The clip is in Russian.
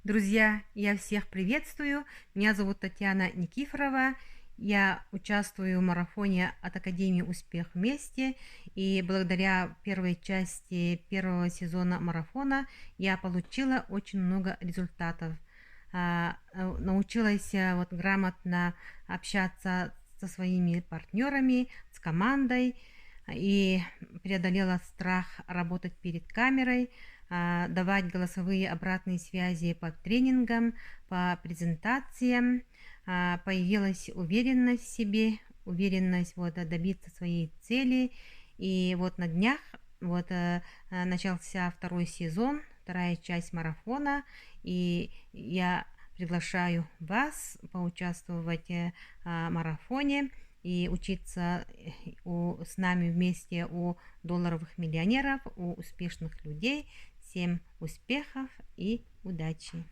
Друзья, я всех приветствую. Меня зовут Татьяна Никифорова. Я участвую в марафоне от Академии «Успех вместе». И благодаря первой части первого сезона марафона я получила очень много результатов. Научилась вот грамотно общаться со своими партнерами, с командой и преодолела страх работать перед камерой, давать голосовые обратные связи по тренингам, по презентациям. Появилась уверенность в себе, уверенность вот добиться своей цели. И вот на днях начался второй сезон, вторая часть марафона, и я приглашаю вас поучаствовать в марафоне и учиться с нами вместе у долларовых миллионеров, у успешных людей. Всем успехов и удачи!